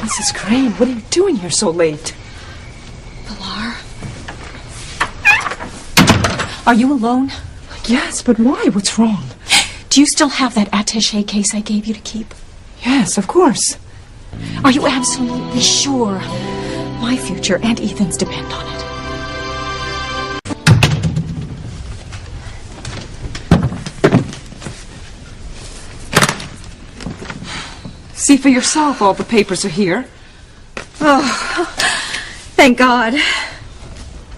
Mrs. Crane, what are you doing here so late? Pilar? Are you alone? Yes, but why? What's wrong? Do you still have that attaché case I gave you to keep? Yes, of course. Are you absolutely sure? My future and Ethan's depend on it. See for yourself, all the papers are here. Oh, thank God.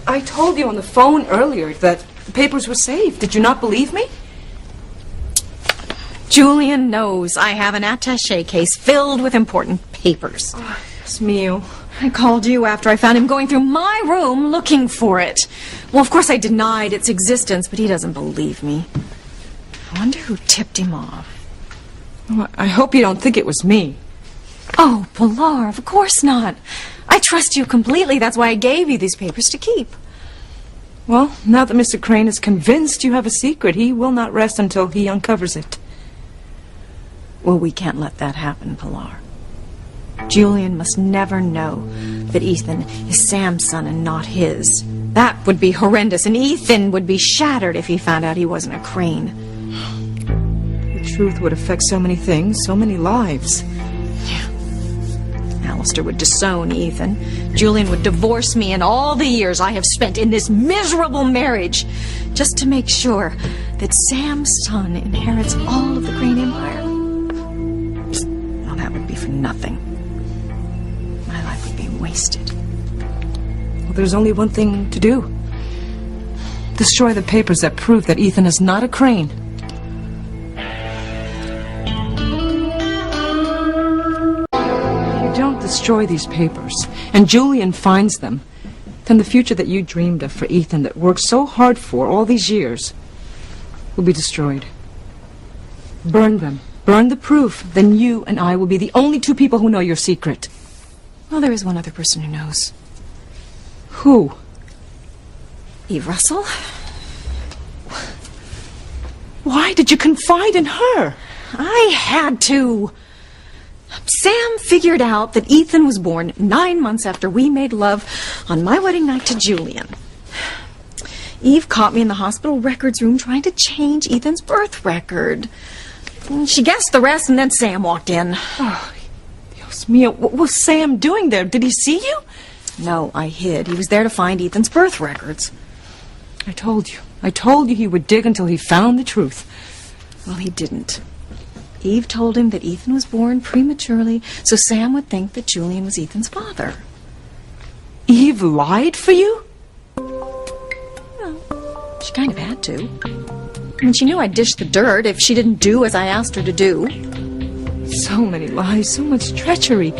I told you on the phone earlier that the papers were saved. Did you not believe me? Julian knows I have an attaché case filled with important papers. Oh, Dios mío. I called you after I found him going through my room looking for it. Well, of course I denied its existence, but he doesn't believe me. I wonder who tipped him off. Oh, I hope you don't think it was me. Oh, Pilar, of course not. I trust you completely. That's why I gave you these papers to keep. Well, now that Mr. Crane is convinced you have a secret, he will not rest until he uncovers it. Well, we can't let that happen, Pilar. Julian must never know that Ethan is Sam's son and not his. That would be horrendous, and Ethan would be shattered if he found out he wasn't a Crane. The truth would affect so many things, so many lives. Alistair would disown Ethan. Julian would divorce me, and all the years I have spent in this miserable marriage just to make sure that Sam's son inherits all of the Crane Empire. Well, that would be for nothing. My life would be wasted. Well, there's only one thing to do. Destroy the papers that prove that Ethan is not a Crane. Don't destroy these papers, and Julian finds them, then the future that you dreamed of for Ethan, that worked so hard for all these years, will be destroyed. Burn them. Burn the proof. Then you and I will be the only two people who know your secret. Well, there is one other person who knows. Who? Eve Russell. Why did you confide in her? I had to. Sam figured out that Ethan was born 9 months after we made love on my wedding night to Julian. Eve caught me in the hospital records room trying to change Ethan's birth record. She guessed the rest, and then Sam walked in. Oh, Dios mío, what was Sam doing there? Did he see you? No, I hid. He was there to find Ethan's birth records. I told you. I told you he would dig until he found the truth. Well, he didn't. Eve told him that Ethan was born prematurely, so Sam would think that Julian was Ethan's father. Eve lied for you? Well, she kind of had to. I mean, she knew I'd dish the dirt if she didn't do as I asked her to do. So many lies, so much treachery.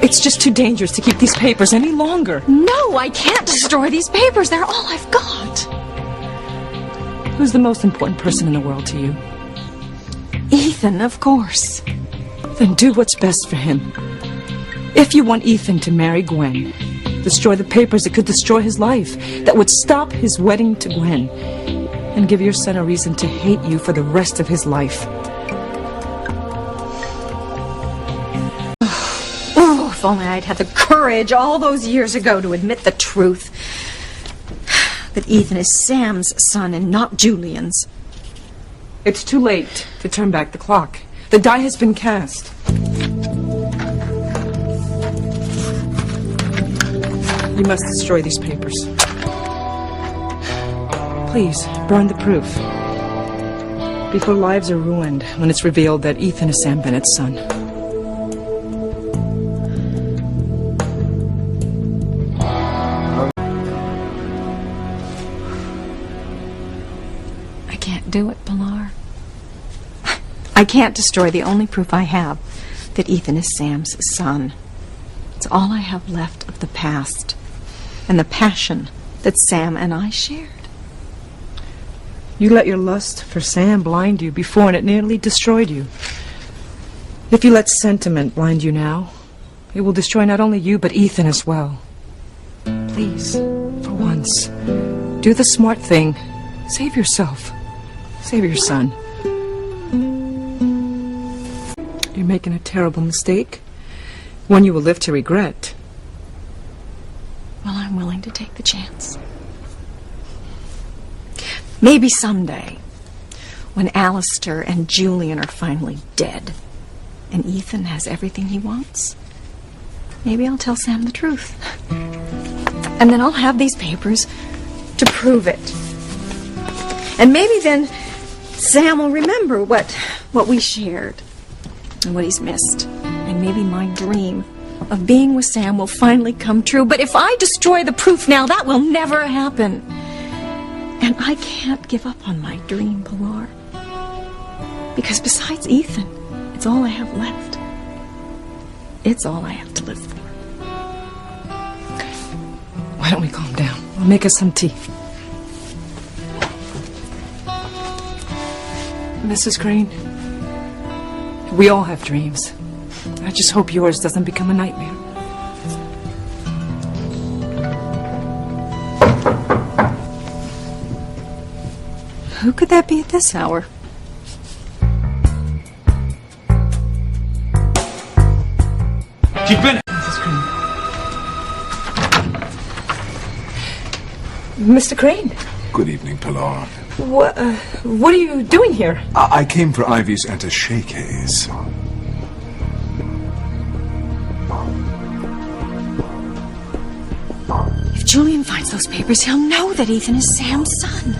It's just too dangerous to keep these papers any longer. No, I can't destroy these papers. They're all I've got. Who's the most important person in the world to you? Ethan, of course. Then do what's best for him. If you want Ethan to marry Gwen, destroy the papers that could destroy his life, that would stop his wedding to Gwen, and give your son a reason to hate you for the rest of his life. Oh, if only I'd had the courage all those years ago to admit the truth. That Ethan is Sam's son and not Julian's. It's too late to turn back the clock. The die has been cast. You must destroy these papers. Please, burn the proof. Before lives are ruined when it's revealed that Ethan is Sam Bennett's son. I can't do it, Pilar. I can't destroy the only proof I have that Ethan is Sam's son. It's all I have left of the past and the passion that Sam and I shared. You let your lust for Sam blind you before, and it nearly destroyed you. If you let sentiment blind you now, it will destroy not only you, but Ethan as well. Please, for once, do the smart thing. Save yourself. Save your son. You're making a terrible mistake. One you will live to regret. Well, I'm willing to take the chance. Maybe someday, when Alistair and Julian are finally dead, and Ethan has everything he wants, maybe I'll tell Sam the truth. And then I'll have these papers to prove it. And maybe then Sam will remember what we shared and what he's missed. And maybe my dream of being with Sam will finally come true. But if I destroy the proof now, that will never happen. And I can't give up on my dream, Pilar. Because besides Ethan, it's all I have left. It's all I have to live for. Why don't we calm down? I'll make us some tea. Mrs. Crane, we all have dreams. I just hope yours doesn't become a nightmare. Who could that be at this hour? Keep in. Mrs. Crane. Mr. Crane, Good evening, Pilar. what are you doing here? I came for Ivy's attaché case. If Julian finds those papers, he'll know that Ethan is Sam's son.